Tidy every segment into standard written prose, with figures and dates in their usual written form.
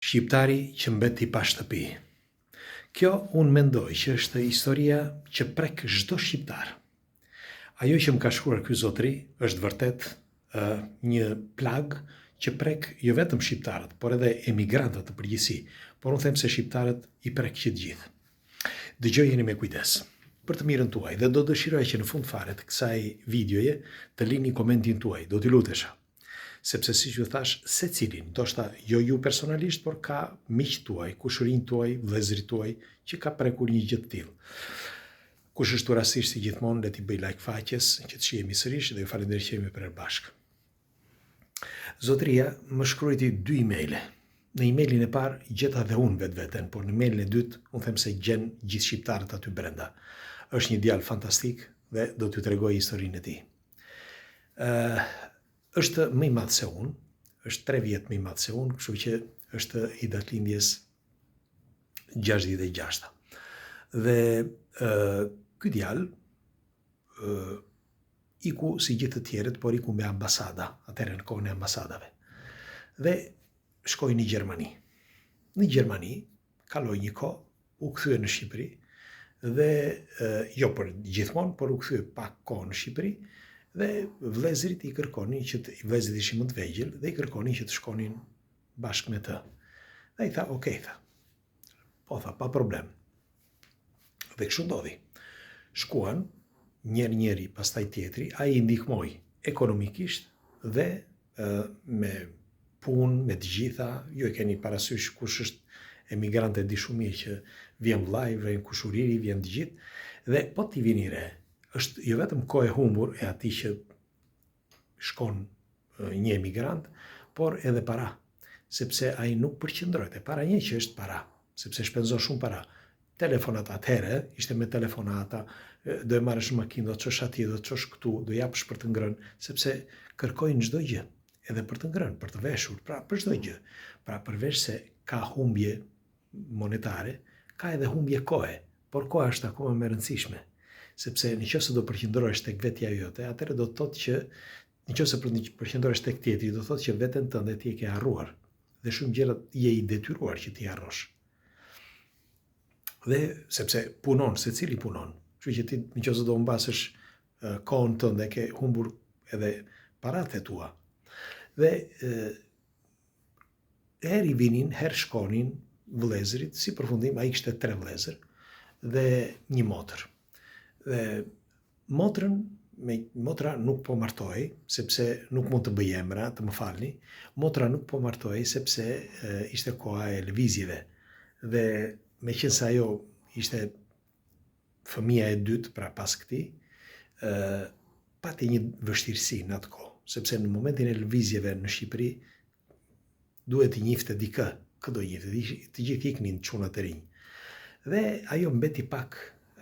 Shqiptari që mbeti pa shtëpi. Kjo unë mendoj që është historia që prek çdo shqiptar. Ajo që më ka shkruar ky zotëri është vërtet një plag që prek jo vetëm shqiptarët, por edhe emigrantët të përgjithësi, por unë them se shqiptarët i prek që të gjithë. Dëgjojeni me kujdes për të mirën tuaj dhe do dëshiroj që në fund fare të kësaj videoje të lini komentin tuaj, do t'i lutesha. Sepse si që thash, se cilin, ndoshta jo ju personalisht, por ka miq tuaj, kushërinj tuaj, vëllezërit tuaj, që ka prekur një gjë të tillë. Kush është rastisht si gjithmonë, le t'i bëj like faqes, që të shihemi sërish dhe ju falenderoj që jemi bashkë. Zotëria më shkruajti 2 emaile. Në emailin e parë gjeta dhe unë vetveten, por në emailin e dytë unë them se gjen gjithë shqiptarët aty brenda. Është një djalë fantastik dhe do t'ju tregoj historinë e tij. Është më i madh se unë, është 3 vjet më i madh se unë, kështu që është i datëlindjes 66. Dhe ky djalë iku si gjithë të tjerët, por iku me ambasada, atëherë në kohën e ambasadave. Dhe shkoi në Gjermani. Në Gjermani kaloi një kohë, u kthye në Shqipëri dhe jo për gjithmonë, por u kthye pak kohë në Shqipëri. Dhe vëllezërit i kërkonin që vëllezërit ishin më të vegjël dhe i kërkonin që të shkonin bashkë me të. Dhe i tha, "Okej", tha. Po tha, pa problem. Dhe kështu ndodhi. Shkuan njëri pastaj tjetri, ai i ndihmoi ekonomikisht dhe me punë, me të gjitha. Ju e keni parasysh kush është emigrant e di shumë mirë që vjen vllai, vjen kushuriri, vjen të gjithë. Dhe po t'i vini re, është jo vetëm kohë e humbur e atij që shkon një emigrant, por edhe para, sepse ai nuk përqendrohet e para një që është para, sepse shpenzon shumë para. Telefonat atëherë, ishte me telefonata, do e marrësh makinë, do të çosh atje, do të çosh këtu, do japësh për të ngrënë, sepse kërkojnë çdo gjë, edhe për të ngrënë, për të veshur, pra për çdo gjë. Pra përveç se ka humbje monetare, ka edhe humbje kohe, por koha është akoma më e rëndësishme. Sepse nëse do përqendrohesh tek vetja jote, atëherë do të thotë që nëse përqendrohesh tek tjetri, do të thotë që veten tënde ti e ke harruar dhe shumë gjëra je i detyruar që ti harrosh. Dhe sepse punon, secili punon. Kështu që ti nëse do mbasësh kohën tënde, ke humbur edhe paratë e tua. Dhe herë vinin, herë shkonin vëllezërit, si përfundim ai kishte 3 vëllezër dhe një motër. Dhe motra nuk po martohej, sepse nuk mund të bëj emra, të më falni. Motra nuk po martohej sepse ishte koha e lëvizjeve. Dhe meqense ajo ishte fëmia e dytë, pra pas këtij, pati një vështirësi në atë kohë, sepse në momentin e lëvizjeve në Shqipëri duhet të njifte dikë, këdo njifte, të gjithë iknin çunat e rinj. Dhe ajo mbeti pak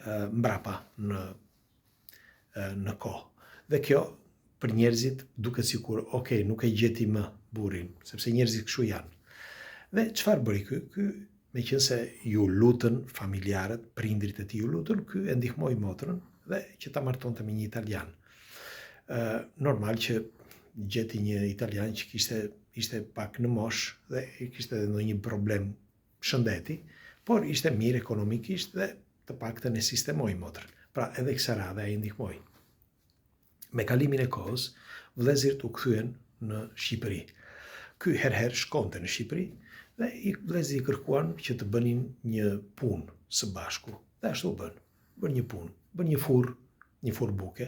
mbrapa në kohë. Dhe kjo për njerëzit duket sikur, okay, nuk e gjeti më burrin, sepse njerëzit kështu janë. Dhe çfarë bëri ky? Ky, meqense ju lutën familjarët, prindrit e tij ju lutën, ky e ndihmoi motrën dhe që ta martonte me një italian. Normal që gjeti një italian që ishte pak në moshë dhe kishte edhe ndonjë problem shëndeti, por ishte mirë ekonomikisht dhe të paktën e sistemoi motrën. Pra edhe kësaj radhe ai ndihmoi. Me kalimin e kohës, vëllezërit u kthyen në Shqipëri. Ky herë shkonte në Shqipëri dhe vëllezërit i kërkuan që të bënin një punë së bashku. Dhe ashtu bën një punë, bën një furr buke.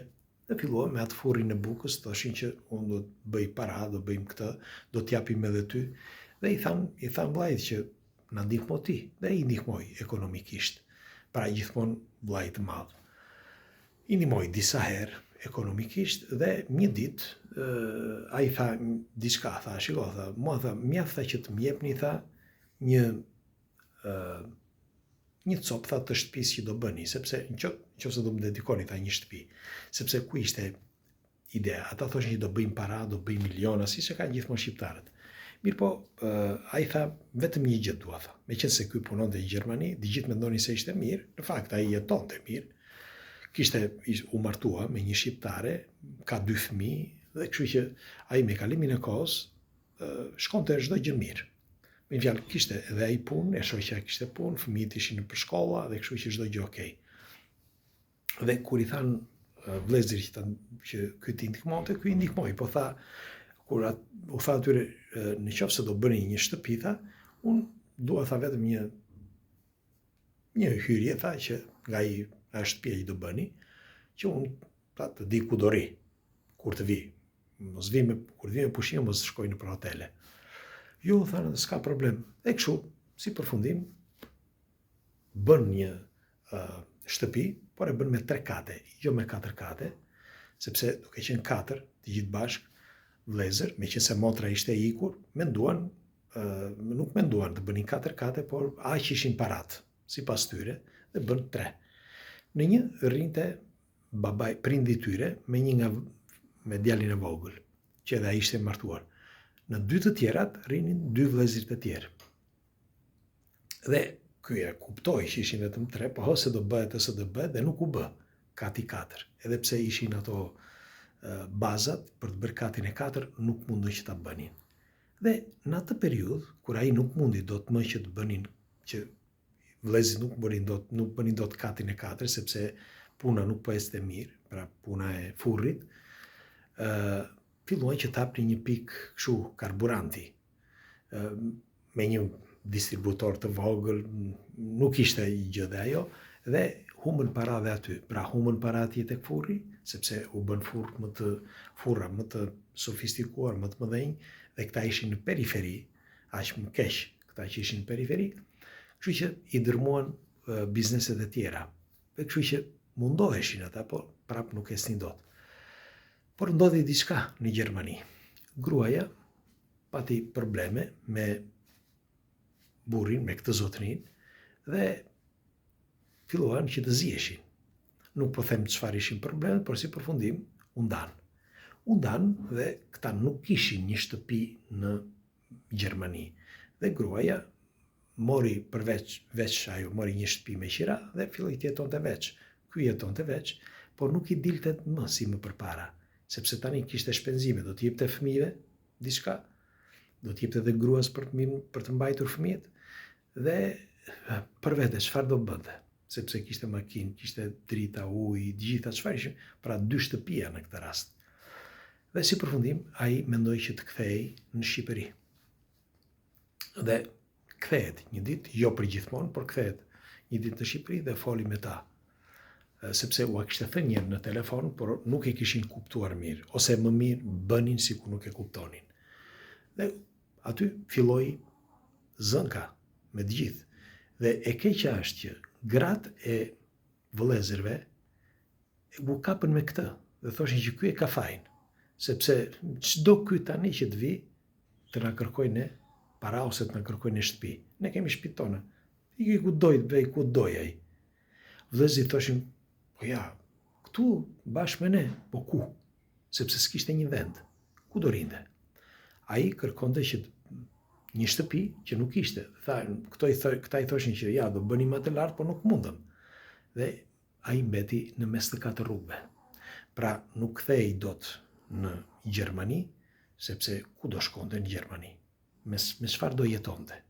Dhe filluan me atë furrin e bukës, thoshin që unë do të bëj para, do bëjmë këtë, do t'japim edhe ty. Dhe i than vllajt që na ndihmo ti, dhe i ndihmoi ekonomikisht. Pra gjithmonë vllai të madh. I ndihmoi disa herë ekonomikisht dhe një ditë ai tha diçka, tha, shiko, tha, mua tha, mjaft tha që të më jepni, tha, një copë, tha, të shtëpisë që do bëni, sepse nëse do më dedikoni, tha, një shtëpi. Sepse ku ishte ideja? Ata thoshin që do bëjmë para, do bëjmë miliona, si që kanë gjithmonë shqiptarët. Mirë po, ai tha, vetëm një gjë dua, tha. Meqense ky punonte në Gjermani, të gjithë mendonin se ishte mirë, në fakt ai jetonte mirë. U martua me një shqiptare, ka 2 fëmijë, dhe kështu që ai me kalimin e kohës shkonte çdo gjë mirë. Me një fjalë, kishte edhe ai punë, e shoqja kishte punë, fëmijët ishin në shkolla dhe kështu që çdo gjë okej. Dhe kur i than vëllezërit që ky ti ndihmonte, ky i ndihmoi, po tha kur u tha atyre në qoftë se do bëni një shtëpi, tha, unë dua tha vetëm një hyrje, tha, që nga nga shtëpia që do bëni, që unë të di ku do ri, kur të vi. Kur të vi me pushime, mos shkoj në për hotele. Jo, thanë, s'ka problem. E kështu, si përfundim, bën një shtëpi, por e bën me 3 kate, jo me 4 kate, sepse duke qenë 4, të gjithë bashkë, vëllezër, meqense motra ishte e ikur, nuk menduan të bënin 4 kate, por aq ishin parat, sipas tyre, dhe bën 3. Në një rrinte babai, prindi i tyre, me djalin e vogël, që edhe ai ishte martuar. Në 2 të tjerat rrinin 2 vëllezër të tjerë. Dhe ky e kuptoi që ishin vetëm 3, po ose do bëhet ose do bëhet, dhe nuk u bë kati 4. Edhe pse ishin ato bazat për të bërë katin e 4, nuk mundoj që ta bënin. Dhe në atë periudhë, kur ai nuk mundi dot më që të bënin, që vëllezërit nuk bënin dot katin e 4, sepse puna nuk po ecte mirë, pra puna e furrit, filluan që të hapnin një pikë kështu karburanti, me një distributor të vogël, nuk ishte gjë dhe ajo, dhe humën para dhe aty. Pra humën para atje tek furri, sepse u bën furra më të sofistikuar, më të mëdhenj, dhe këta ishin në periferi, aq më keq këta që ishin në periferi, kështu që i dërmuan bizneset e tjera. Dhe kështu që mundoheshin ata, po prap nuk ecnin dot. Por ndodhi diçka në Gjermani. Gruaja pati probleme me burrin, me këtë zotrin, dhe filluan që të ziheshin. Nuk po them çfarë ishin problemet, por si përfundim u ndan. U ndan dhe këta nuk kishin një shtëpi në Gjermani. Dhe gruaja mori veç ajo, mori një shtëpi me qira dhe filloi të jetonte veç. Ky jetonte veç, por nuk i dilte më si më përpara. Sepse tani kishte shpenzime, do t'jepte fëmijëve diçka, do t'jepte edhe gruas për të mbajtur fëmijët, dhe për vete çfarë do bënte, sepse kishte makinë, kishte drita, ujë, gjitha çfarë ishin, pra 2 shtëpia në këtë rast. Dhe si përfundim, ai mendoi që të kthehej në Shqipëri. Dhe kthehet një ditë, jo për gjithmonë, por kthehet një ditë në Shqipëri dhe foli me ta. Sepse ua kishte thënë njërë në telefon, por nuk e kishin kuptuar mirë, ose më mirë bënin si ku nuk e kuptonin. Dhe aty filloi zënka me të gjithë. Dhe e keqja është që gratë e vëllezërve u kapën me këtë, dhe thoshin që ky e ka fajin, sepse çdo ky tani që të vi, të na kërkojnë ne para ose të na kërkojnë në shtëpi. Ne kemi shtëpitë tona. I ku doj, vej ku doj ai. Vëllezërit thoshin, po ja, këtu bashkë me ne, po ku? Sepse s'kishte një vend. Ku do rinte? Ai kërkonte që një shtëpi që nuk ishte. Këta i thoshin që ja, do bëni më të lartë, po nuk mundëm. Dhe ai mbeti në mes të 4 rrugëve. Pra nuk kthehej dot në Gjermani, sepse ku do shkonte në Gjermani? Me çfarë do jetonte?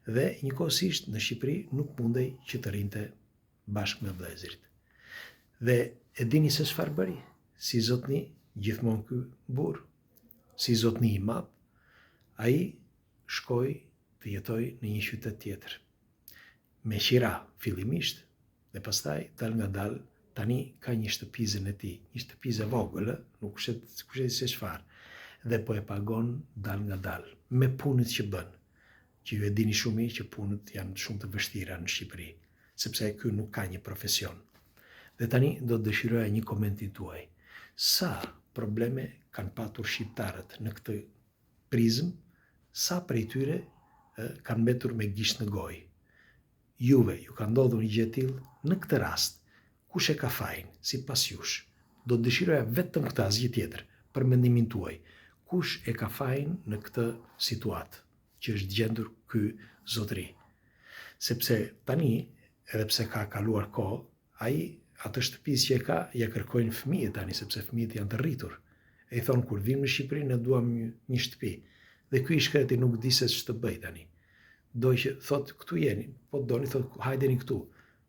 Dhe njëkohësisht në Shqipëri nuk mundej që të rinte bashkë me vëllezërit. Dhe e dini se çfarë bëri? Si zotni, gjithmonë ky burr, si zotni i madh, ai shkoi të jetoj në një qytet tjetër. Me qira fillimisht, dhe pastaj dal nga dal, tani ka një shtëpizën e tij, një shtëpizë e vogël, nuk kushet se çfarë, dhe po e pagon dal nga dal, me punët që bën, që ju e dini shumë mirë që punët janë shumë të vështira në Shqipëri, sepse ky nuk ka një profesion. Dhe tani do të dëshiroja një komentin tuaj. Sa probleme kanë patur shqiptarët në këtë prizmë, sa prej tyre kanë mbetur me gisht në gojë. Juve ju ka ndodhur një gjë e tillë? Në këtë rast, kush e ka fajin sipas jush? Do të dëshiroja vetëm këtë, asgjë tjetër, për mendimin tuaj. Kush e ka fajin në këtë situatë që është gjendur ky zotëri? Sepse tani, edhe pse ka kaluar kohë, ai atë shtëpisë që e ka, ja kërkojnë fëmijët tani, sepse fëmijët janë të rritur. E i thonë, kur vinë në Shqipëri, ne duam një shtëpi. Dhe ky i shkreti nuk di se ç'të bëj tani. doj që thot këtu jeni, po doni thot hajdeni këtu.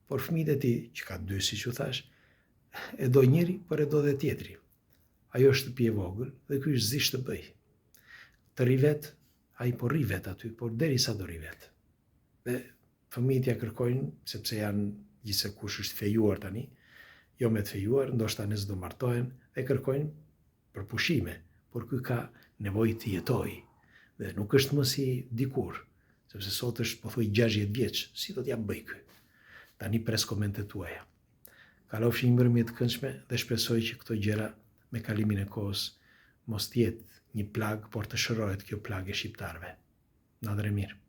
Por fëmijët e tij, që ka dy siç u thash, e do njëri, por e do dhe tjetri. Ajo është shtëpi e vogël dhe ky është zisht të bëj. Të ri vet, ai po rri vet aty, por derisa do rri vet. Dhe fëmijët ja kërkojnë, sepse janë gjithsekush është fejuar tani, jo me të fejuar, ndoshta ne s'do martohen, dhe kërkojnë për pushime, por ky ka nevojë të jetojë. Dhe nuk është më si dikur, sepse sot është pothuaj 60 vjeç, si do t'ja bëj ky? Tani pres komentet tuaja. Kalofshi një mbrëmje të këndshme dhe shpresoj që këto gjëra me kalimin e kohës mos tjetë një plag, por të shërohet kjo plag e shqiptarëve. Natën e mirë.